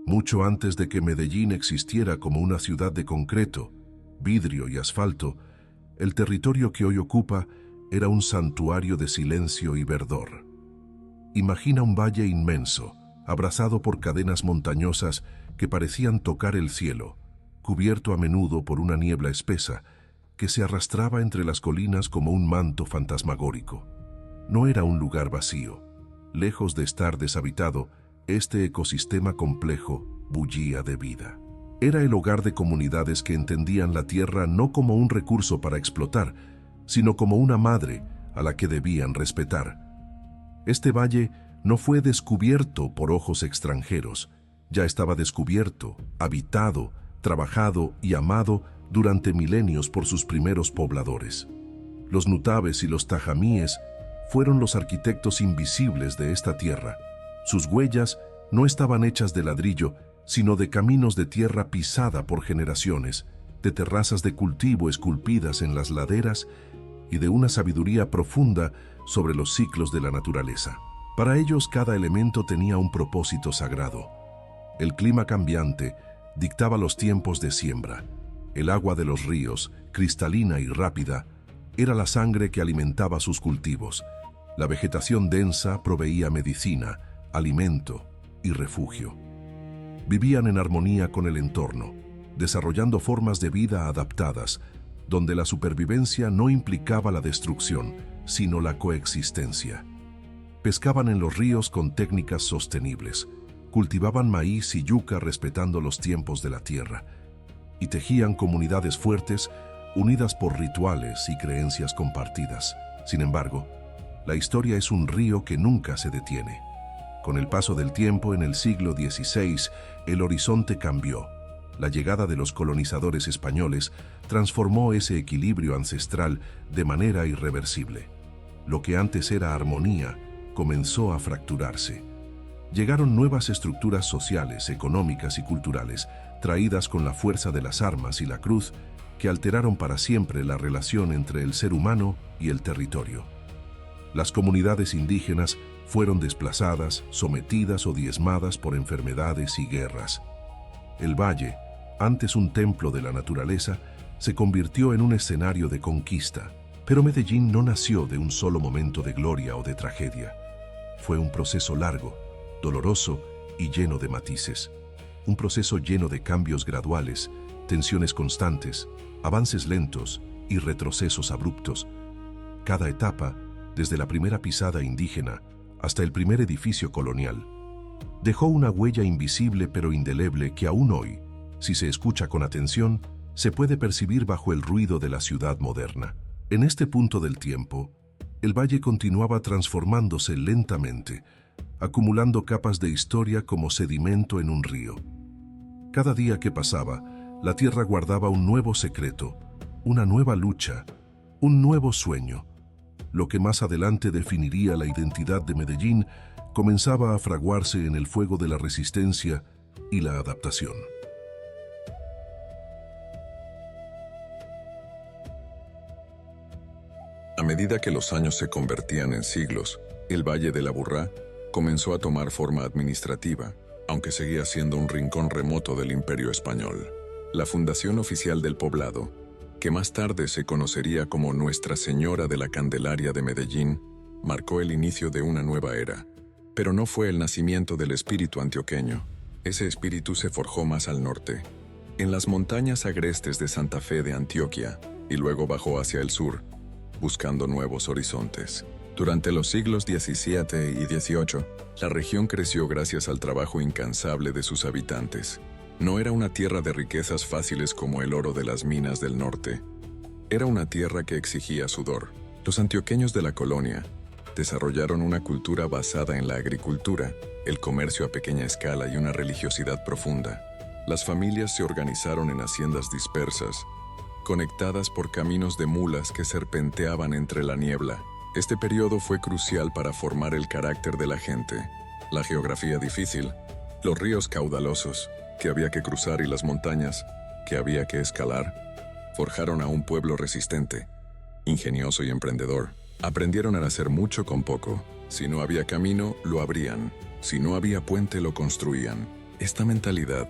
Mucho antes de que Medellín existiera como una ciudad de concreto, vidrio y asfalto, el territorio que hoy ocupa era un santuario de silencio y verdor. Imagina un valle inmenso, abrazado por cadenas montañosas que parecían tocar el cielo, cubierto a menudo por una niebla espesa que se arrastraba entre las colinas como un manto fantasmagórico. No era un lugar vacío. Lejos de estar deshabitado, este ecosistema complejo bullía de vida. Era el hogar de comunidades que entendían la tierra no como un recurso para explotar, sino como una madre a la que debían respetar. Este valle no fue descubierto por ojos extranjeros, ya estaba descubierto, habitado, trabajado y amado durante milenios por sus primeros pobladores. Los nutabes y los tajamíes fueron los arquitectos invisibles de esta tierra. Sus huellas no estaban hechas de ladrillo, sino de caminos de tierra pisada por generaciones, de terrazas de cultivo esculpidas en las laderas y de una sabiduría profunda sobre los ciclos de la naturaleza. Para ellos, cada elemento tenía un propósito sagrado. El clima cambiante dictaba los tiempos de siembra. El agua de los ríos, cristalina y rápida, era la sangre que alimentaba sus cultivos. La vegetación densa proveía medicina, alimento y refugio. Vivían en armonía con el entorno, desarrollando formas de vida adaptadas, donde la supervivencia no implicaba la destrucción, sino la coexistencia. Pescaban en los ríos con técnicas sostenibles, cultivaban maíz y yuca respetando los tiempos de la tierra, y tejían comunidades fuertes, unidas por rituales y creencias compartidas. Sin embargo, la historia es un río que nunca se detiene. Con el paso del tiempo, en el siglo XVI, el horizonte cambió. La llegada de los colonizadores españoles transformó ese equilibrio ancestral de manera irreversible. Lo que antes era armonía comenzó a fracturarse. Llegaron nuevas estructuras sociales, económicas y culturales, traídas con la fuerza de las armas y la cruz, que alteraron para siempre la relación entre el ser humano y el territorio. Las comunidades indígenas fueron desplazadas, sometidas o diezmadas por enfermedades y guerras. El valle, antes un templo de la naturaleza, se convirtió en un escenario de conquista. Pero Medellín no nació de un solo momento de gloria o de tragedia. Fue un proceso largo, doloroso y lleno de matices. Un proceso lleno de cambios graduales, tensiones constantes, avances lentos y retrocesos abruptos. Cada etapa, desde la primera pisada indígena hasta el primer edificio colonial, dejó una huella invisible pero indeleble que aún hoy, si se escucha con atención, se puede percibir bajo el ruido de la ciudad moderna. En este punto del tiempo, el valle continuaba transformándose lentamente, acumulando capas de historia como sedimento en un río. Cada día que pasaba, la tierra guardaba un nuevo secreto, una nueva lucha, un nuevo sueño. Lo que más adelante definiría la identidad de Medellín comenzaba a fraguarse en el fuego de la resistencia y la adaptación. A medida que los años se convertían en siglos, el Valle del Aburrá comenzó a tomar forma administrativa, aunque seguía siendo un rincón remoto del Imperio Español. La fundación oficial del poblado, que más tarde se conocería como Nuestra Señora de la Candelaria de Medellín, marcó el inicio de una nueva era. Pero no fue el nacimiento del espíritu antioqueño. Ese espíritu se forjó más al norte, en las montañas agrestes de Santa Fe de Antioquia, y luego bajó hacia el sur, buscando nuevos horizontes. Durante los siglos XVII y XVIII, la región creció gracias al trabajo incansable de sus habitantes. No era una tierra de riquezas fáciles como el oro de las minas del norte. Era una tierra que exigía sudor. Los antioqueños de la colonia desarrollaron una cultura basada en la agricultura, el comercio a pequeña escala y una religiosidad profunda. Las familias se organizaron en haciendas dispersas, conectadas por caminos de mulas que serpenteaban entre la niebla. Este periodo fue crucial para formar el carácter de la gente. La geografía difícil, los ríos caudalosos que había que cruzar y las montañas que había que escalar, forjaron a un pueblo resistente, ingenioso y emprendedor. Aprendieron a hacer mucho con poco. Si no había camino, lo abrían. Si no había puente, lo construían. Esta mentalidad,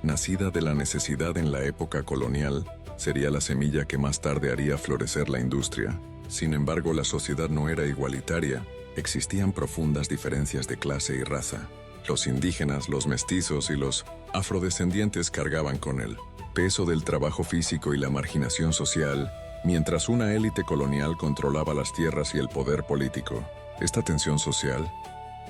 nacida de la necesidad en la época colonial, sería la semilla que más tarde haría florecer la industria. Sin embargo, la sociedad no era igualitaria. Existían profundas diferencias de clase y raza. Los indígenas, los mestizos y los afrodescendientes cargaban con el peso del trabajo físico y la marginación social, mientras una élite colonial controlaba las tierras y el poder político. Esta tensión social,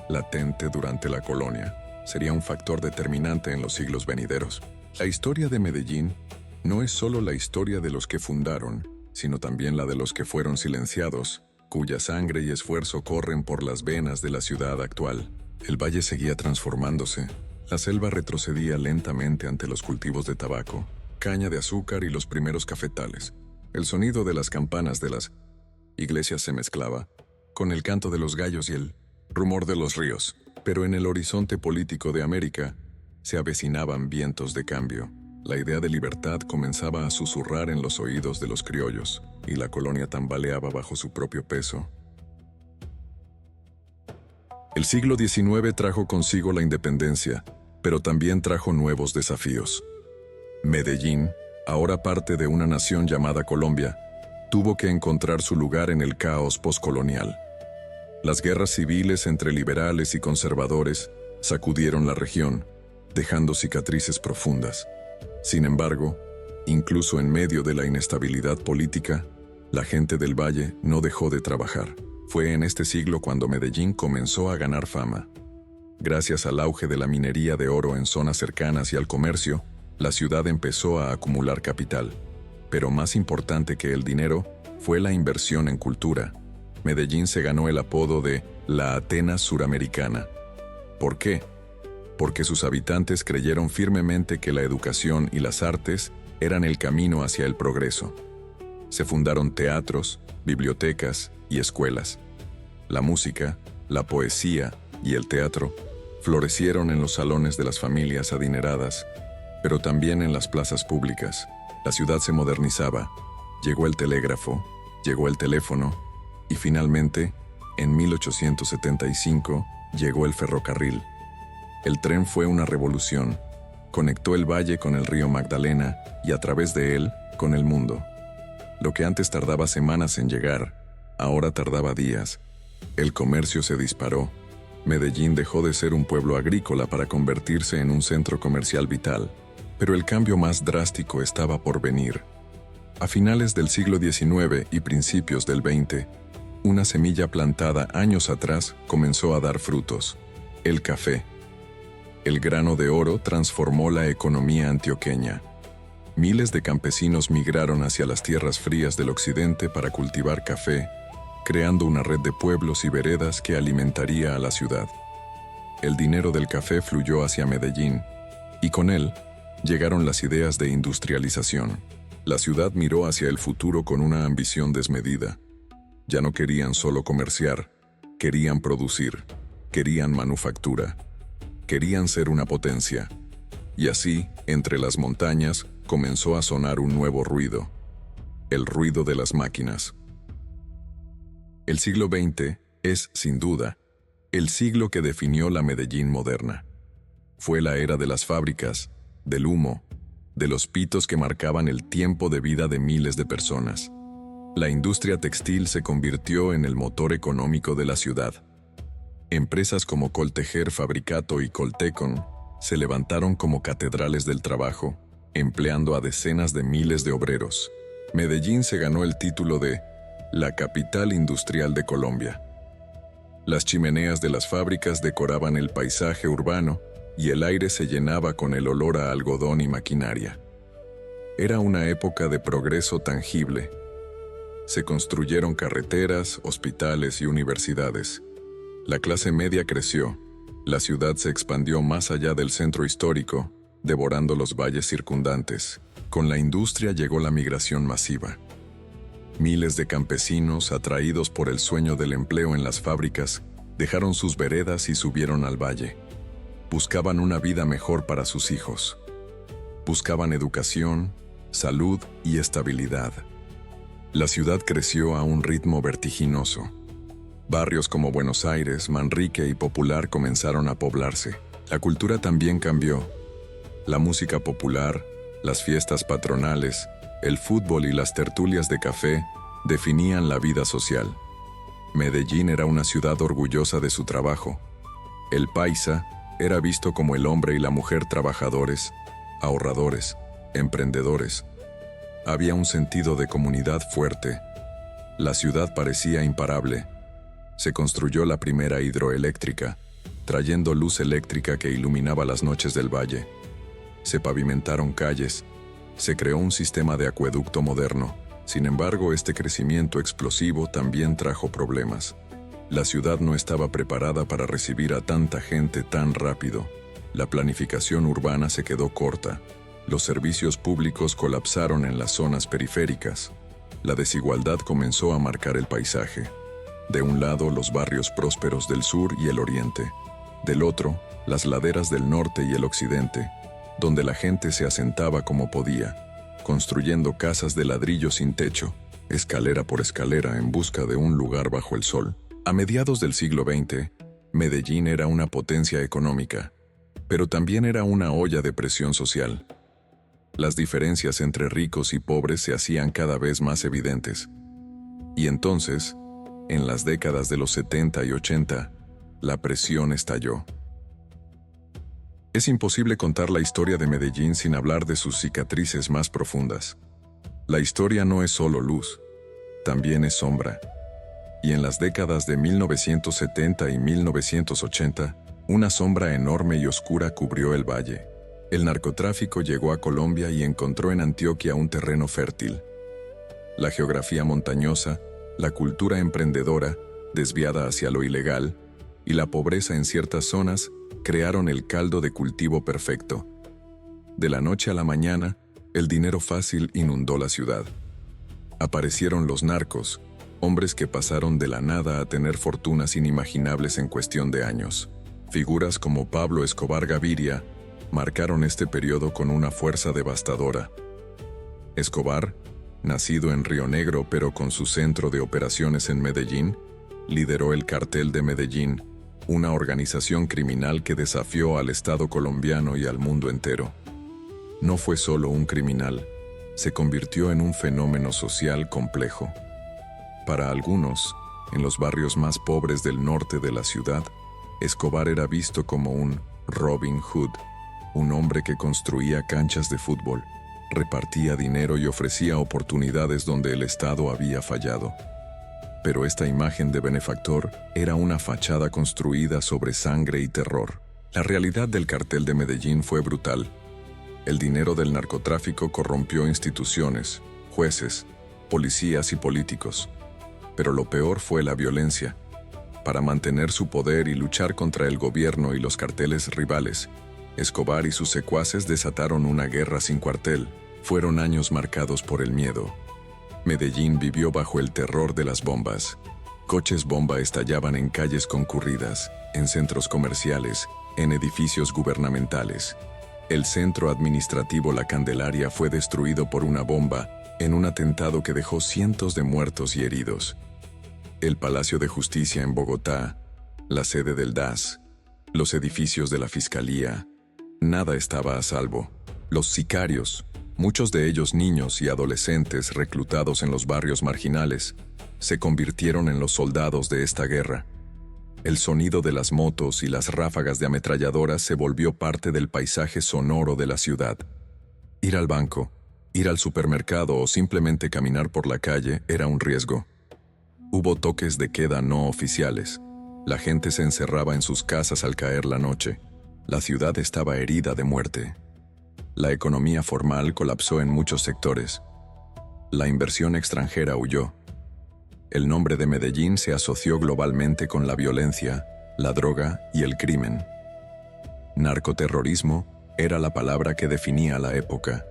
latente durante la colonia, sería un factor determinante en los siglos venideros. La historia de Medellín no es solo la historia de los que fundaron, sino también la de los que fueron silenciados, cuya sangre y esfuerzo corren por las venas de la ciudad actual. El valle seguía transformándose. La selva retrocedía lentamente ante los cultivos de tabaco, caña de azúcar y los primeros cafetales. El sonido de las campanas de las iglesias se mezclaba con el canto de los gallos y el rumor de los ríos. Pero en el horizonte político de América se avecinaban vientos de cambio. La idea de libertad comenzaba a susurrar en los oídos de los criollos, y la colonia tambaleaba bajo su propio peso. El siglo XIX trajo consigo la independencia, pero también trajo nuevos desafíos. Medellín, ahora parte de una nación llamada Colombia, tuvo que encontrar su lugar en el caos postcolonial. Las guerras civiles entre liberales y conservadores sacudieron la región, dejando cicatrices profundas. Sin embargo, incluso en medio de la inestabilidad política, la gente del valle no dejó de trabajar. Fue en este siglo cuando Medellín comenzó a ganar fama. Gracias al auge de la minería de oro en zonas cercanas y al comercio, la ciudad empezó a acumular capital. Pero más importante que el dinero fue la inversión en cultura. Medellín se ganó el apodo de la Atenas suramericana. ¿Por qué? Porque sus habitantes creyeron firmemente que la educación y las artes eran el camino hacia el progreso. Se fundaron teatros, bibliotecas y escuelas. La música, la poesía y el teatro florecieron en los salones de las familias adineradas, pero también en las plazas públicas. La ciudad se modernizaba. Llegó el telégrafo, llegó el teléfono y finalmente, en 1875, llegó el ferrocarril. El tren fue una revolución. Conectó el valle con el río Magdalena y a través de él, con el mundo. Lo que antes tardaba semanas en llegar, ahora tardaba días. El comercio se disparó. Medellín dejó de ser un pueblo agrícola para convertirse en un centro comercial vital. Pero el cambio más drástico estaba por venir. A finales del siglo XIX y principios del XX, una semilla plantada años atrás comenzó a dar frutos: el café. El grano de oro transformó la economía antioqueña. Miles de campesinos migraron hacia las tierras frías del occidente para cultivar café, creando una red de pueblos y veredas que alimentaría a la ciudad. El dinero del café fluyó hacia Medellín, y con él llegaron las ideas de industrialización. La ciudad miró hacia el futuro con una ambición desmedida. Ya no querían solo comerciar, querían producir, querían manufactura, querían ser una potencia. Y así, entre las montañas, comenzó a sonar un nuevo ruido: el ruido de las máquinas. El siglo XX es, sin duda, el siglo que definió la Medellín moderna. Fue la era de las fábricas, del humo, de los pitos que marcaban el tiempo de vida de miles de personas. La industria textil se convirtió en el motor económico de la ciudad. Empresas como Coltejer, Fabricato y Coltecon se levantaron como catedrales del trabajo, empleando a decenas de miles de obreros. Medellín se ganó el título de la capital industrial de Colombia. Las chimeneas de las fábricas decoraban el paisaje urbano y el aire se llenaba con el olor a algodón y maquinaria. Era una época de progreso tangible. Se construyeron carreteras, hospitales y universidades. La clase media creció. La ciudad se expandió más allá del centro histórico, devorando los valles circundantes. Con la industria llegó la migración masiva. Miles de campesinos, atraídos por el sueño del empleo en las fábricas, dejaron sus veredas y subieron al valle. Buscaban una vida mejor para sus hijos. Buscaban educación, salud y estabilidad. La ciudad creció a un ritmo vertiginoso. Barrios como Buenos Aires, Manrique y Popular comenzaron a poblarse. La cultura también cambió. La música popular, las fiestas patronales, el fútbol y las tertulias de café definían la vida social. Medellín era una ciudad orgullosa de su trabajo. El paisa era visto como el hombre y la mujer trabajadores, ahorradores, emprendedores. Había un sentido de comunidad fuerte. La ciudad parecía imparable. Se construyó la primera hidroeléctrica, trayendo luz eléctrica que iluminaba las noches del valle. Se pavimentaron calles. Se creó un sistema de acueducto moderno. Sin embargo, este crecimiento explosivo también trajo problemas. La ciudad no estaba preparada para recibir a tanta gente tan rápido. La planificación urbana se quedó corta. Los servicios públicos colapsaron en las zonas periféricas. La desigualdad comenzó a marcar el paisaje. De un lado, los barrios prósperos del sur y el oriente. Del otro, las laderas del norte y el occidente, donde la gente se asentaba como podía, construyendo casas de ladrillo sin techo, escalera por escalera en busca de un lugar bajo el sol. A mediados del siglo XX, Medellín era una potencia económica, pero también era una olla de presión social. Las diferencias entre ricos y pobres se hacían cada vez más evidentes. Y entonces, en las décadas de los 70 y 80, la presión estalló. Es imposible contar la historia de Medellín sin hablar de sus cicatrices más profundas. La historia no es solo luz, también es sombra. Y en las décadas de 1970 y 1980, una sombra enorme y oscura cubrió el valle. El narcotráfico llegó a Colombia y encontró en Antioquia un terreno fértil. La geografía montañosa, la cultura emprendedora, desviada hacia lo ilegal, y la pobreza en ciertas zonas crearon el caldo de cultivo perfecto. De la noche a la mañana, el dinero fácil inundó la ciudad. Aparecieron los narcos, hombres que pasaron de la nada a tener fortunas inimaginables en cuestión de años. Figuras como Pablo Escobar Gaviria marcaron este periodo con una fuerza devastadora. Escobar, nacido en Río Negro pero con su centro de operaciones en Medellín, lideró el Cartel de Medellín, una organización criminal que desafió al Estado colombiano y al mundo entero. No fue solo un criminal, se convirtió en un fenómeno social complejo. Para algunos, en los barrios más pobres del norte de la ciudad, Escobar era visto como un Robin Hood, un hombre que construía canchas de fútbol, repartía dinero y ofrecía oportunidades donde el Estado había fallado. Pero esta imagen de benefactor era una fachada construida sobre sangre y terror. La realidad del Cartel de Medellín fue brutal. El dinero del narcotráfico corrompió instituciones, jueces, policías y políticos. Pero lo peor fue la violencia. Para mantener su poder y luchar contra el gobierno y los carteles rivales, Escobar y sus secuaces desataron una guerra sin cuartel. Fueron años marcados por el miedo. Medellín vivió bajo el terror de las bombas. Coches bomba estallaban en calles concurridas, en centros comerciales, en edificios gubernamentales. El centro administrativo La Candelaria fue destruido por una bomba en un atentado que dejó cientos de muertos y heridos. El Palacio de Justicia en Bogotá, la sede del DAS, los edificios de la Fiscalía, nada estaba a salvo. Los sicarios, muchos de ellos niños y adolescentes reclutados en los barrios marginales, se convirtieron en los soldados de esta guerra. El sonido de las motos y las ráfagas de ametralladoras se volvió parte del paisaje sonoro de la ciudad. Ir al banco, ir al supermercado o simplemente caminar por la calle era un riesgo. Hubo toques de queda no oficiales. La gente se encerraba en sus casas al caer la noche. La ciudad estaba herida de muerte. La economía formal colapsó en muchos sectores. La inversión extranjera huyó. El nombre de Medellín se asoció globalmente con la violencia, la droga y el crimen. Narcoterrorismo era la palabra que definía la época.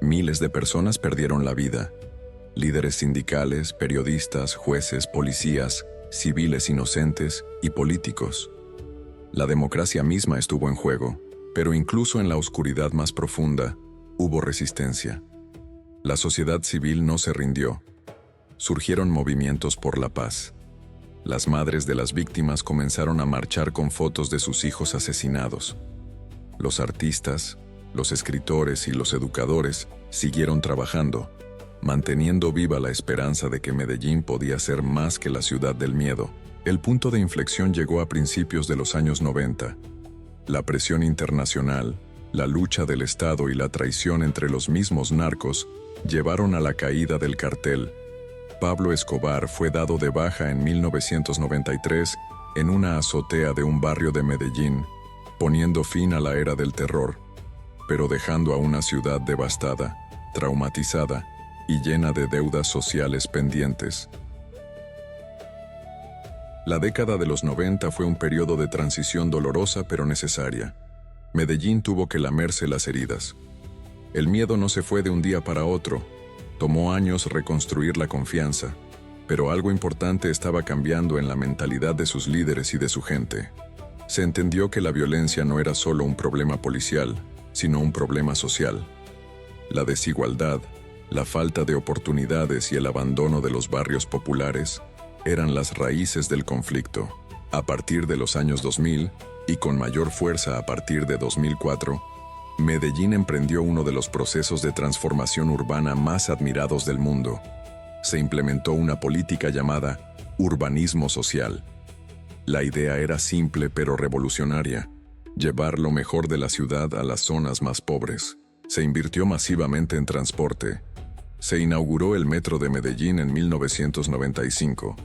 Miles de personas perdieron la vida. Líderes sindicales, periodistas, jueces, policías, civiles inocentes y políticos. La democracia misma estuvo en juego, pero incluso en la oscuridad más profunda, hubo resistencia. La sociedad civil no se rindió. Surgieron movimientos por la paz. Las madres de las víctimas comenzaron a marchar con fotos de sus hijos asesinados. Los artistas, los escritores y los educadores siguieron trabajando, manteniendo viva la esperanza de que Medellín podía ser más que la ciudad del miedo. El punto de inflexión llegó a principios de los años 90. La presión internacional, la lucha del Estado y la traición entre los mismos narcos llevaron a la caída del cartel. Pablo Escobar fue dado de baja en 1993 en una azotea de un barrio de Medellín, poniendo fin a la era del terror, pero dejando a una ciudad devastada, traumatizada y llena de deudas sociales pendientes. La década de los 90 fue un periodo de transición dolorosa pero necesaria. Medellín tuvo que lamerse las heridas. El miedo no se fue de un día para otro. Tomó años reconstruir la confianza, pero algo importante estaba cambiando en la mentalidad de sus líderes y de su gente. Se entendió que la violencia no era solo un problema policial, sino un problema social. La desigualdad, la falta de oportunidades y el abandono de los barrios populares eran las raíces del conflicto. A partir de los años 2000, y con mayor fuerza a partir de 2004, Medellín emprendió uno de los procesos de transformación urbana más admirados del mundo. Se implementó una política llamada urbanismo social. La idea era simple pero revolucionaria: llevar lo mejor de la ciudad a las zonas más pobres. Se invirtió masivamente en transporte. Se inauguró el Metro de Medellín en 1995,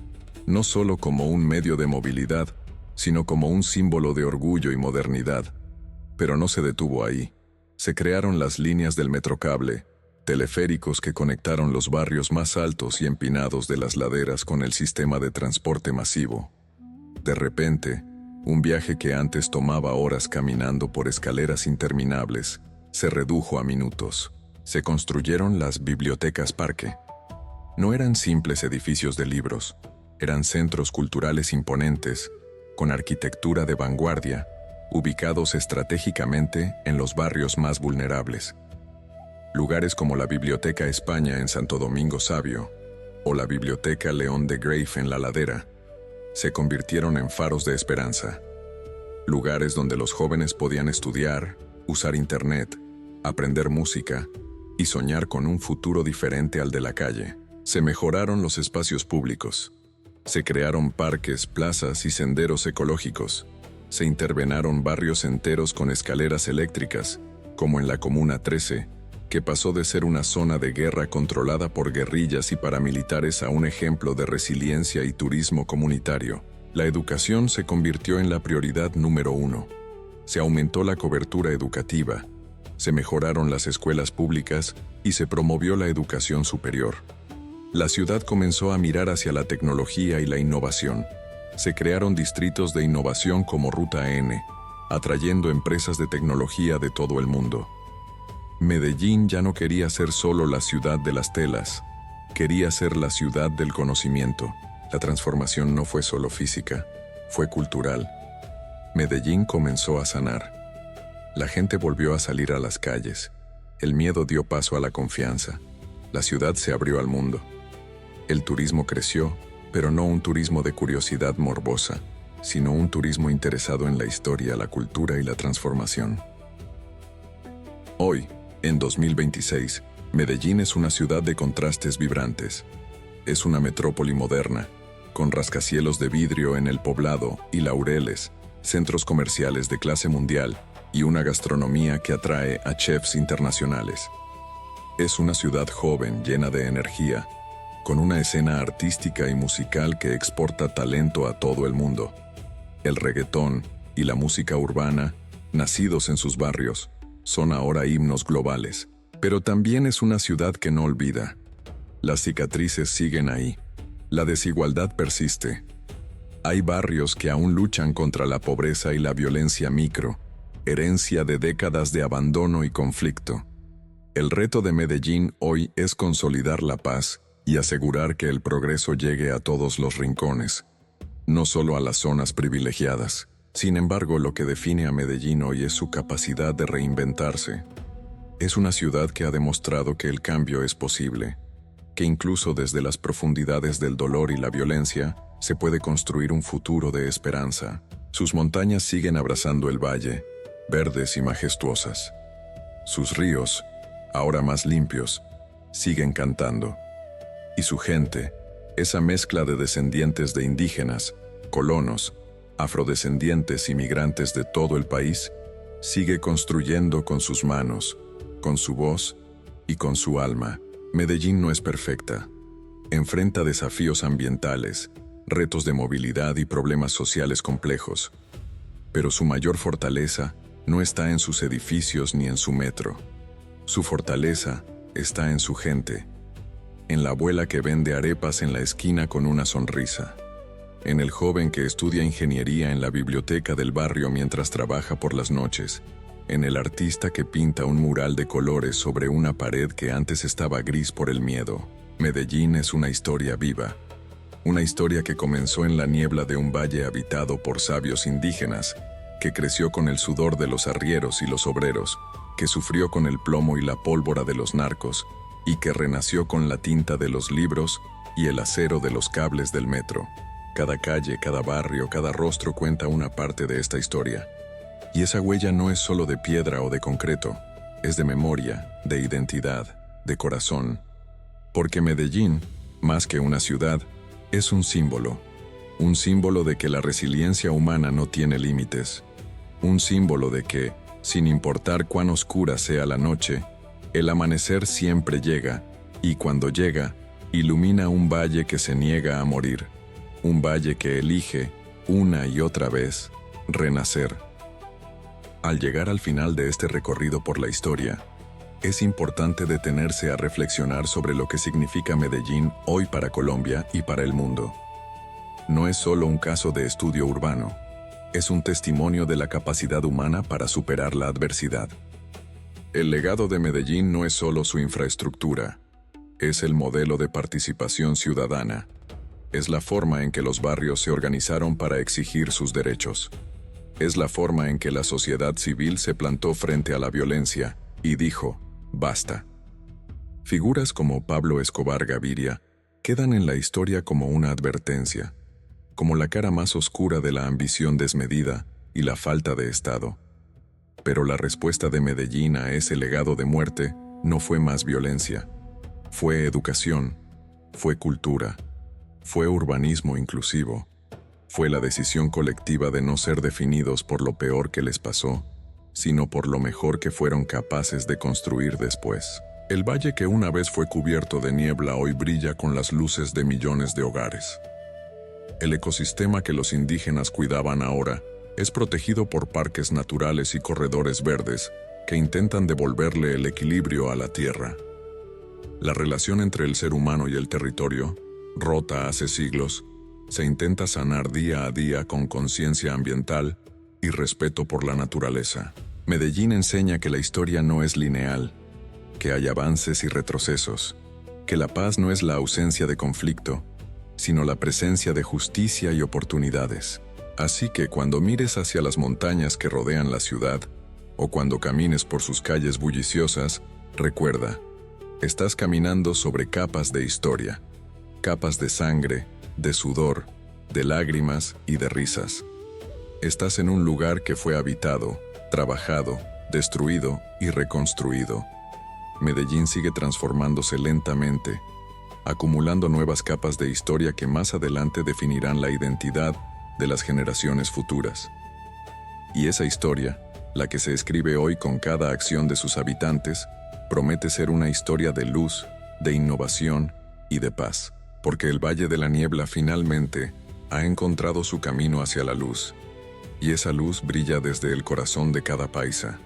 no solo como un medio de movilidad, sino como un símbolo de orgullo y modernidad. Pero no se detuvo ahí. Se crearon las líneas del Metrocable, teleféricos que conectaron los barrios más altos y empinados de las laderas con el sistema de transporte masivo. De repente, un viaje que antes tomaba horas caminando por escaleras interminables, se redujo a minutos. Se construyeron las bibliotecas parque. No eran simples edificios de libros, eran centros culturales imponentes, con arquitectura de vanguardia, ubicados estratégicamente en los barrios más vulnerables. Lugares como la Biblioteca España en Santo Domingo Savio o la Biblioteca León de Grave en La Ladera se convirtieron en faros de esperanza. Lugares donde los jóvenes podían estudiar, usar internet, aprender música y soñar con un futuro diferente al de la calle. Se mejoraron los espacios públicos. Se crearon parques, plazas y senderos ecológicos. Se intervenaron barrios enteros con escaleras eléctricas, como en la Comuna 13, que pasó de ser una zona de guerra controlada por guerrillas y paramilitares a un ejemplo de resiliencia y turismo comunitario. La educación se convirtió en la prioridad número 1. Se aumentó la cobertura educativa, se mejoraron las escuelas públicas y se promovió la educación superior. La ciudad comenzó a mirar hacia la tecnología y la innovación. Se crearon distritos de innovación como Ruta N, atrayendo empresas de tecnología de todo el mundo. Medellín ya no quería ser solo la ciudad de las telas, quería ser la ciudad del conocimiento. La transformación no fue solo física, fue cultural. Medellín comenzó a sanar. La gente volvió a salir a las calles. El miedo dio paso a la confianza. La ciudad se abrió al mundo. El turismo creció, pero no un turismo de curiosidad morbosa, sino un turismo interesado en la historia, la cultura y la transformación. Hoy, en 2026, Medellín es una ciudad de contrastes vibrantes. Es una metrópoli moderna, con rascacielos de vidrio en el poblado y laureles, centros comerciales de clase mundial y una gastronomía que atrae a chefs internacionales. Es una ciudad joven, llena de energía, con una escena artística y musical que exporta talento a todo el mundo. El reggaetón y la música urbana, nacidos en sus barrios, son ahora himnos globales. Pero también es una ciudad que no olvida. Las cicatrices siguen ahí. La desigualdad persiste. Hay barrios que aún luchan contra la pobreza y la violencia micro, herencia de décadas de abandono y conflicto. El reto de Medellín hoy es consolidar la paz y asegurar que el progreso llegue a todos los rincones, no solo a las zonas privilegiadas. Sin embargo, lo que define a Medellín hoy es su capacidad de reinventarse. Es una ciudad que ha demostrado que el cambio es posible. que incluso desde las profundidades del dolor y la violencia se puede construir un futuro de esperanza. Sus montañas siguen abrazando el valle, verdes y majestuosas. Sus ríos, ahora más limpios, siguen cantando. Y su gente, esa mezcla de descendientes de indígenas, colonos, afrodescendientes y migrantes de todo el país, sigue construyendo con sus manos, con su voz y con su alma. Medellín no es perfecta. Enfrenta desafíos ambientales, retos de movilidad y problemas sociales complejos. Pero su mayor fortaleza no está en sus edificios ni en su metro. Su fortaleza está en su gente, en la abuela que vende arepas en la esquina con una sonrisa, en el joven que estudia ingeniería en la biblioteca del barrio mientras trabaja por las noches, en el artista que pinta un mural de colores sobre una pared que antes estaba gris por el miedo. Medellín es una historia viva, una historia que comenzó en la niebla de un valle habitado por sabios indígenas, que creció con el sudor de los arrieros y los obreros, que sufrió con el plomo y la pólvora de los narcos, y que renació con la tinta de los libros y el acero de los cables del metro. Cada calle, cada barrio, cada rostro cuenta una parte de esta historia. Y esa huella no es solo de piedra o de concreto, es de memoria, de identidad, de corazón. Porque Medellín, más que una ciudad, es un símbolo de que la resiliencia humana no tiene límites, un símbolo de que, sin importar cuán oscura sea la noche, el amanecer siempre llega, y cuando llega, ilumina un valle que se niega a morir, un valle que elige, una y otra vez, renacer. Al llegar al final de este recorrido por la historia, es importante detenerse a reflexionar sobre lo que significa Medellín hoy para Colombia y para el mundo. No es solo un caso de estudio urbano, es un testimonio de la capacidad humana para superar la adversidad. El legado de Medellín no es solo su infraestructura, es el modelo de participación ciudadana, es la forma en que los barrios se organizaron para exigir sus derechos. Es la forma en que la sociedad civil se plantó frente a la violencia y dijo, basta. Figuras como Pablo Escobar Gaviria quedan en la historia como una advertencia, como la cara más oscura de la ambición desmedida y la falta de Estado. Pero la respuesta de Medellín a ese legado de muerte no fue más violencia, fue educación, fue cultura, fue urbanismo inclusivo. Fue la decisión colectiva de no ser definidos por lo peor que les pasó, sino por lo mejor que fueron capaces de construir después. El valle que una vez fue cubierto de niebla hoy brilla con las luces de millones de hogares. El ecosistema que los indígenas cuidaban ahora es protegido por parques naturales y corredores verdes que intentan devolverle el equilibrio a la tierra. La relación entre el ser humano y el territorio, rota hace siglos, se intenta sanar día a día con conciencia ambiental y respeto por la naturaleza. Medellín enseña que la historia no es lineal, que hay avances y retrocesos, que la paz no es la ausencia de conflicto, sino la presencia de justicia y oportunidades. Así que cuando mires hacia las montañas que rodean la ciudad, o cuando camines por sus calles bulliciosas, recuerda, estás caminando sobre capas de historia, capas de sangre, de sudor, de lágrimas y de risas. Estás en un lugar que fue habitado, trabajado, destruido y reconstruido. Medellín sigue transformándose lentamente, acumulando nuevas capas de historia que más adelante definirán la identidad de las generaciones futuras. Y esa historia, la que se escribe hoy con cada acción de sus habitantes, promete ser una historia de luz, de innovación y de paz. Porque el Valle de la Niebla finalmente ha encontrado su camino hacia la luz, y esa luz brilla desde el corazón de cada paisa.